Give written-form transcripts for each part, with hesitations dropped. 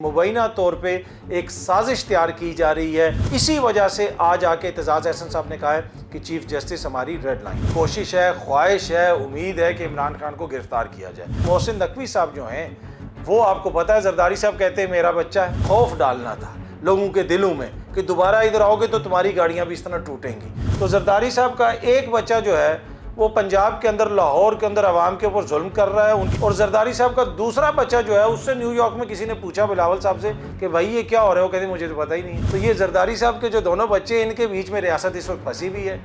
मुबैना तौर पे एक साजिश तैयार की जा रही है। इसी वजह से आज आके एतजाज़ अहसन साहब ने कहा है कि चीफ जस्टिस हमारी रेड लाइन, कोशिश है, ख्वाहिश है, उम्मीद है कि इमरान खान को गिरफ्तार किया जाए। मोहसिन नकवी साहब जो हैं वो आपको पता है, जरदारी साहब कहते हैं मेरा बच्चा है। खौफ डालना था लोगों के दिलों में कि दोबारा इधर आओगे तो तुम्हारी गाड़ियाँ भी इस तरह टूटेंगी। तो जरदारी साहब का एक बच्चा जो है वो पंजाब के अंदर, लाहौर के अंदर अवाम के ऊपर जुल्म कर रहा है। और जरदारी साहब का दूसरा बच्चा जो है उससे न्यूयॉर्क में किसी ने पूछा बिलावल साहब से कि भाई ये क्या हो रहा है, वो कहते मुझे तो पता ही नहीं। तो ये जरदारी साहब के जो दोनों बच्चे हैं, इनके बीच में रियासत इस वक्त फंसी भी है।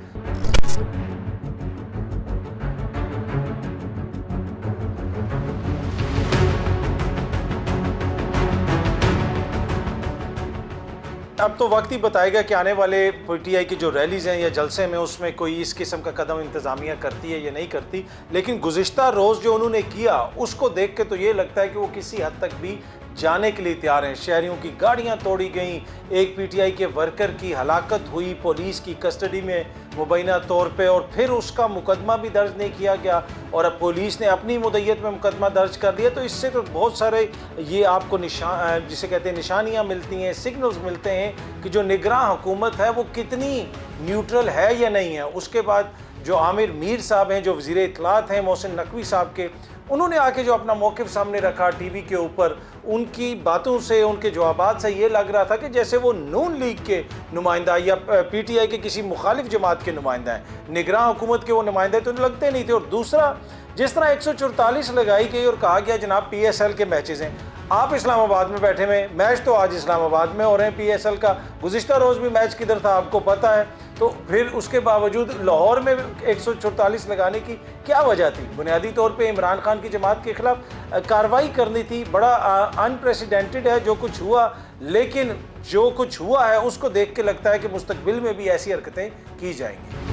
अब तो वक्त ही बताएगा कि आने वाले पीटीआई की जो रैलीज़ हैं या जलसे में उसमें कोई इस किस्म का कदम इंतज़ामिया करती है या नहीं करती। लेकिन गुज़िश्ता रोज़ जो उन्होंने किया उसको देख के तो ये लगता है कि वो किसी हद तक भी जाने के लिए तैयार हैं। शहरियों की गाड़ियां तोड़ी गईं, एक पीटीआई के वर्कर की हलाकत हुई पुलिस की कस्टडी में मुबैना तौर पे, और फिर उसका मुकदमा भी दर्ज नहीं किया गया और अब पुलिस ने अपनी मुद्दत में मुकदमा दर्ज कर दिया। तो इससे तो बहुत सारे ये आपको जिसे कहते हैं निशानियां मिलती हैं, सिग्नल्स मिलते हैं कि जो निगरान हुकूमत है वो कितनी न्यूट्रल है या नहीं है। उसके बाद जो आमिर मीर साहब हैं, जो वज़ीर इत्तलात हैं मोहसिन नकवी साहब के, उन्होंने आके जो अपना मौक़िफ़ सामने रखा टीवी के ऊपर, उनकी बातों से, उनके जवाबात से ये लग रहा था कि जैसे वो नून लीग के नुमाइंदा या पीटीआई के किसी मुखालिफ जमात के नुमाइंदा हैं। निगरान हुकूमत के वो नुमाइंदे तो लगते नहीं थे। और दूसरा, जिस तरह 144 लगाई गई और कहा गया जनाब PSL के मैचेस हैं, आप इस्लामाबाद में बैठे हुए, मैच तो आज इस्लामाबाद में हो रहे हैं PSL का, गुज़िश्ता रोज़ भी मैच किधर था आपको पता है। तो फिर उसके बावजूद लाहौर में 144 लगाने की क्या वजह थी? बुनियादी तौर पे इमरान खान की जमात के खिलाफ कार्रवाई करनी थी। बड़ा अनप्रेसिडेंटेड है जो कुछ हुआ, लेकिन जो कुछ हुआ है उसको देख के लगता है कि मुस्तकबिल में भी ऐसी हरकतें की जाएंगी।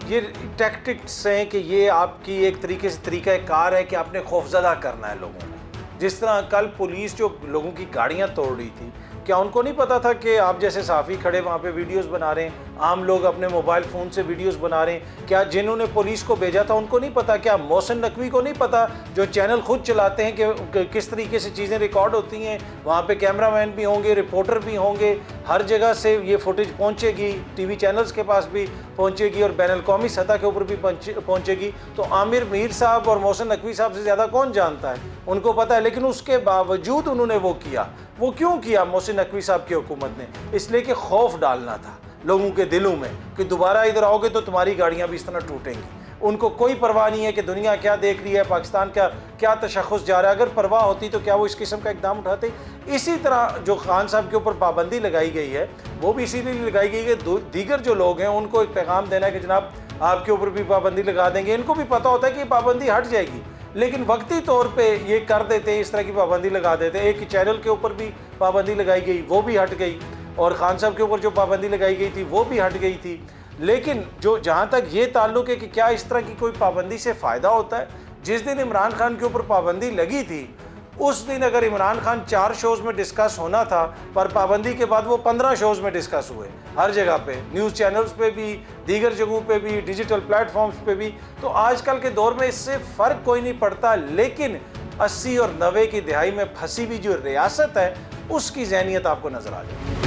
ये टैक्टिक्स हैं कि ये आपकी एक तरीके से तरीका कार है कि आपने खौफजदा करना है लोगों को। जिस तरह कल पुलिस जो लोगों की गाड़ियां तोड़ रही थी, क्या उनको नहीं पता था कि आप जैसे साफ़ी खड़े वहाँ पे वीडियोस बना रहे हैं, आम लोग अपने मोबाइल फ़ोन से वीडियोस बना रहे हैं? क्या जिन्होंने पुलिस को भेजा था उनको नहीं पता? क्या मोहसिन नकवी को नहीं पता जो चैनल खुद चलाते हैं कि किस तरीके से चीज़ें रिकॉर्ड होती हैं? वहाँ पे कैमरामैन भी होंगे, रिपोर्टर भी होंगे, हर जगह से ये फुटेज पहुँचेगी, टीवी चैनल्स के पास भी पहुँचेगी और बैनुल कौमी सतह के ऊपर भी पहुँचेगी। तो आमिर मीर साहब और मोहसिन नकवी साहब से ज़्यादा कौन जानता है? उनको पता है। लेकिन उसके बावजूद उन्होंने वो किया। वो क्यों किया मोहसिन नकवी साहब की हुकूमत ने? इसलिए कि खौफ डालना था लोगों के दिलों में कि दोबारा इधर आओगे तो तुम्हारी गाड़ियां भी इस तरह टूटेंगी। उनको कोई परवाह नहीं है कि दुनिया क्या देख रही है, पाकिस्तान का क्या तशख़्ख़ुस जा रहा है। अगर परवाह होती तो क्या वो इस किस्म का इक़दाम उठाते? इसी तरह जो खान साहब के ऊपर पाबंदी लगाई गई है वो भी इसीलिए लगाई गई है कि दीगर जो लोग हैं उनको एक पैगाम देना है कि जनाब आपके ऊपर भी पाबंदी लगा देंगे। इनको भी पता होता है कि ये पाबंदी हट जाएगी, लेकिन वक्ती तौर पे ये कर देते, इस तरह की पाबंदी लगा देते। एक चैनल के ऊपर भी पाबंदी लगाई गई, वो भी हट गई, और खान साहब के ऊपर जो पाबंदी लगाई गई थी वो भी हट गई थी। लेकिन जो जहाँ तक ये ताल्लुक है कि क्या इस तरह की कोई पाबंदी से फ़ायदा होता है? जिस दिन इमरान खान के ऊपर पाबंदी लगी थी उस दिन अगर इमरान खान 4 शोज़ में डिस्कस होना था, पर पाबंदी के बाद वो 15 शोज़ में डिस्कस हुए, हर जगह पे, न्यूज़ चैनल्स पे भी, दीगर जगहों पे भी, डिजिटल प्लेटफॉर्म्स पे भी। तो आजकल के दौर में इससे फ़र्क कोई नहीं पड़ता। लेकिन 80 और 90 की दहाई में फंसी हुई जो रियासत है उसकी ज़हनियत आपको नज़र आ जाएगी।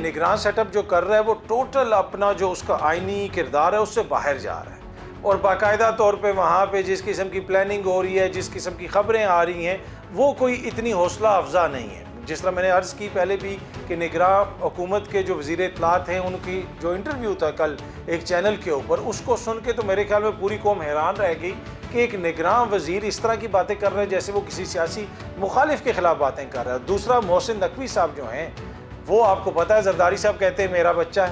निगरान सेटअप जो कर रहा है वो टोटल अपना जो उसका आईनी किरदार है उससे बाहर जा रहा है, और बाकायदा तौर पे वहाँ पे जिस किस्म की प्लानिंग हो रही है, जिस किस्म की ख़बरें आ रही हैं, वो कोई इतनी हौसला अफजा नहीं है। जिस तरह मैंने अर्ज़ की पहले भी कि निगरान हुकूमत के जो वज़ीर इत्तलात हैं उनकी जो इंटरव्यू था कल एक चैनल के ऊपर, उसको सुन के तो मेरे ख्याल में पूरी कौम हैरान रह गई कि एक निगरान वज़ीर इस तरह की बातें कर रहे हैं जैसे वो किसी सियासी मुखालिफ के ख़िलाफ़ बातें कर रहा है। दूसरा, मोहसिन नकवी साहब जो हैं वो आपको पता है, जरदारी साहब कहते हैं मेरा बच्चा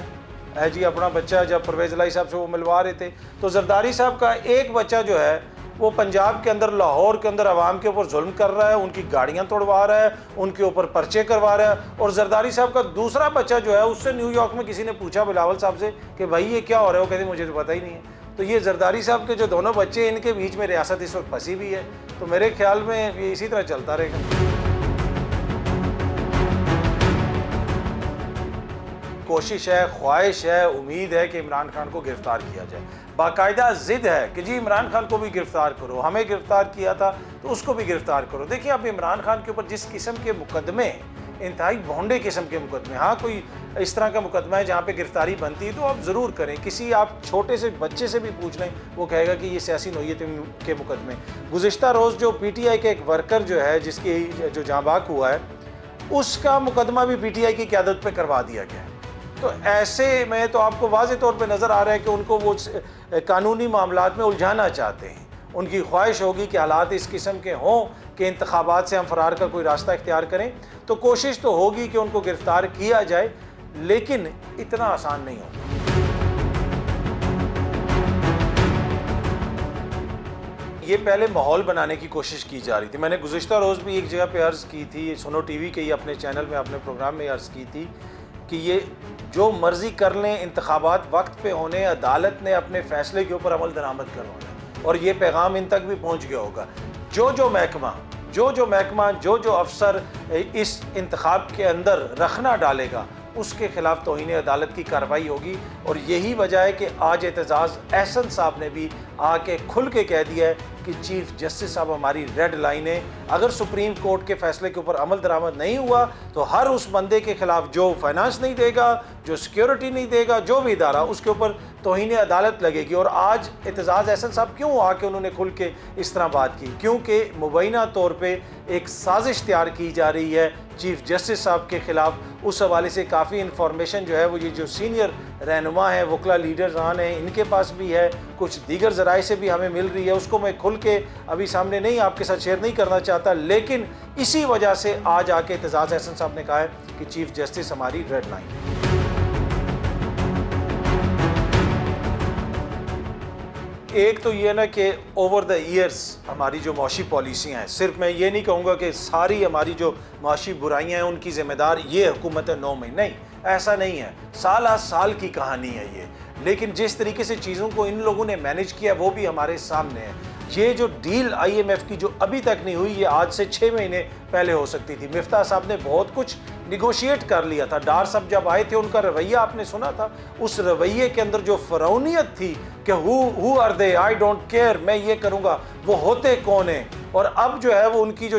है जी, अपना बच्चा। जब परवेज़ इलाही साहब से वो मिलवा रहे थे तो जरदारी साहब का एक बच्चा जो है वो पंजाब के अंदर, लाहौर के अंदर अवाम के ऊपर जुल्म कर रहा है, उनकी गाड़ियां तोड़वा रहा है, उनके ऊपर पर्चे करवा रहा है। और जरदारी साहब का दूसरा बच्चा जो है उससे न्यूयॉर्क में किसी ने पूछा बिलावल साहब से कि भाई ये क्या हो रहा है, वो कहते मुझे तो पता ही नहीं है। तो ये जरदारी साहब के जो दोनों बच्चे हैं इनके बीच में रियासत इस वक्त फंसी भी है। तो मेरे ख्याल में ये इसी तरह चलता रहेगा। کوشش ہے، خواہش ہے، امید ہے کہ عمران خان کو گرفتار کیا جائے، باقاعدہ ضد ہے کہ جی عمران خان کو بھی گرفتار کرو، ہمیں گرفتار کیا تھا تو اس کو بھی گرفتار کرو۔ دیکھیں اب عمران خان کے اوپر جس قسم کے مقدمے، انتہائی بھونڈے قسم کے مقدمے، ہاں کوئی اس طرح کا مقدمہ ہے جہاں پہ گرفتاری بنتی ہے تو آپ ضرور کریں، کسی آپ چھوٹے سے بچے سے بھی پوچھ لیں وہ کہے گا کہ یہ سیاسی نوعیت کے مقدمے۔ گزشتہ روز جو پی ٹی آئی کے ایک ورکر جو ہے جس کی جو جاں بحق ہوا ہے، اس کا مقدمہ بھی پی ٹی آئی کی قیادت پہ کروا دیا گیا ہے۔ تو ایسے میں تو آپ کو واضح طور پہ نظر آ رہا ہے کہ ان کو وہ قانونی معاملات میں الجھانا چاہتے ہیں، ان کی خواہش ہوگی کہ حالات اس قسم کے ہوں کہ انتخابات سے ہم فرار کا کوئی راستہ اختیار کریں، تو کوشش تو ہوگی کہ ان کو گرفتار کیا جائے، لیکن اتنا آسان نہیں ہوگا۔ یہ پہلے ماحول بنانے کی کوشش کی جا رہی تھی، میں نے گزشتہ روز بھی ایک جگہ پہ عرض کی تھی، سنو ٹی وی کے ہی اپنے چینل میں اپنے پروگرام میں عرض کی تھی کہ یہ جو مرضی کر لیں، انتخابات وقت پہ ہونے، عدالت نے اپنے فیصلے کے اوپر عمل درآمد کروانا ہے، اور یہ پیغام ان تک بھی پہنچ گیا ہوگا۔ جو محکمہ جو افسر اس انتخاب کے اندر رخنا ڈالے گا اس کے خلاف توہین عدالت کی کارروائی ہوگی، اور یہی وجہ ہے کہ آج اعتزاز احسن صاحب نے بھی آ کے کھل کے کہہ دیا ہے کہ چیف جسٹس صاحب ہماری ریڈ لائن ہے، اگر سپریم کورٹ کے فیصلے کے اوپر عمل درآمد نہیں ہوا تو ہر اس بندے کے خلاف جو فائنانس نہیں دے گا، جو سیکیورٹی نہیں دے گا، جو بھی ادارہ، اس کے اوپر توہین عدالت لگے گی۔ اور آج اعتزاز احسن صاحب کیوں آ کے انہوں نے کھل کے اس طرح بات کی؟ کیونکہ مبینہ طور پہ ایک سازش تیار کی جا رہی ہے چیف جسٹس صاحب کے خلاف۔ اس حوالے سے کافی انفارمیشن جو ہے وہ یہ جو سینئر رہنما ہیں، وکلا لیڈرزان ہیں، ان کے پاس بھی ہے، کچھ دیگر ذرائع سے بھی ہمیں مل رہی ہے، اس کو میں کھل کے ابھی سامنے نہیں آپ کے ساتھ شیئر نہیں کرنا چاہتا، لیکن اسی وجہ سے آج آ کے اعتزاز احسن صاحب نے کہا ہے کہ چیف جسٹس ہماری ریڈ لائن ہے۔ ایک تو یہ نا کہ اوور دا ایئرس ہماری جو معاشی پالیسیاں ہیں، صرف میں یہ نہیں کہوں گا کہ ساری ہماری جو معاشی برائیاں ہیں ان کی ذمہ دار یہ حکومت 9 مئی، نہیں، ایسا نہیں ہے، سال آ سال کی کہانی ہے یہ، لیکن جس طریقے سے چیزوں کو ان لوگوں نے مینیج کیا وہ بھی ہمارے سامنے ہے۔ یہ جو ڈیل آئی ایم ایف کی جو ابھی تک نہیں ہوئی، یہ آج سے 6 مہینے پہلے ہو سکتی تھی۔ مفتاح صاحب نے بہت کچھ نیگوشیٹ کر لیا تھا، ڈار صاحب جب آئے تھے ان کا رویہ آپ نے سنا تھا، اس رویے کے اندر جو فرعونیت تھی کہ who are they, I don't care, میں یہ کروں گا، وہ ہوتے کون ہیں؟ اور اب جو ہے وہ ان کی جو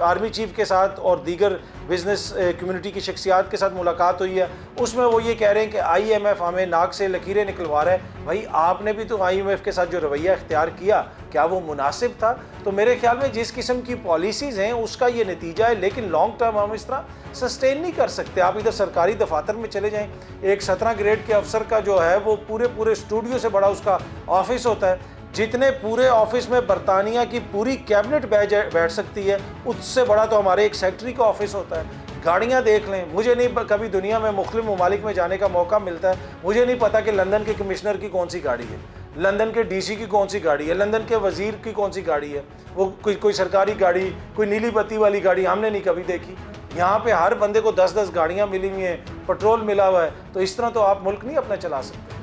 آرمی چیف کے ساتھ اور دیگر بزنس کمیونٹی کی شخصیات کے ساتھ ملاقات ہوئی ہے، اس میں وہ یہ کہہ رہے ہیں کہ آئی ایم ایف ہمیں ناک سے لکیریں نکلوا رہا ہے۔ بھائی آپ نے بھی تو آئی ایم ایف کے ساتھ جو رویہ اختیار کیا، کیا وہ مناسب تھا؟ تو میرے خیال میں جس قسم کی پالیسیز ہیں اس کا یہ نتیجہ ہے، لیکن لانگ ٹرم ہم اس طرح سسٹین نہیں کر سکتے۔ آپ ادھر سرکاری دفاتر میں چلے جائیں، ایک 17 گریڈ کے افسر کا جو ہے وہ پورے اسٹوڈیو سے بڑا اس کا آفس ہوتا ہے، جتنے پورے آفس میں برطانیہ کی پوری کیبنٹ بیٹھ سکتی ہے، اس سے بڑا تو ہمارے ایک سیکٹری کا آفس ہوتا ہے۔ گاڑیاں دیکھ لیں، مجھے نہیں کبھی دنیا میں مختلف ممالک میں جانے کا موقع ملتا ہے، مجھے نہیں پتا کہ لندن کے کمشنر کی کون سی گاڑی ہے، لندن کے ڈی سی کی کون سی گاڑی ہے، لندن کے وزیر کی کون سی گاڑی ہے، وہ کوئی سرکاری گاڑی، کوئی نیلی بتی والی گاڑی ہم نے نہیں کبھی دیکھی۔ یہاں پہ ہر بندے کو 10 گاڑیاں ملی ہوئی ہیں، پٹرول ملا ہوا ہے، تو اس طرح تو آپ ملک نہیں اپنا چلا سکتے۔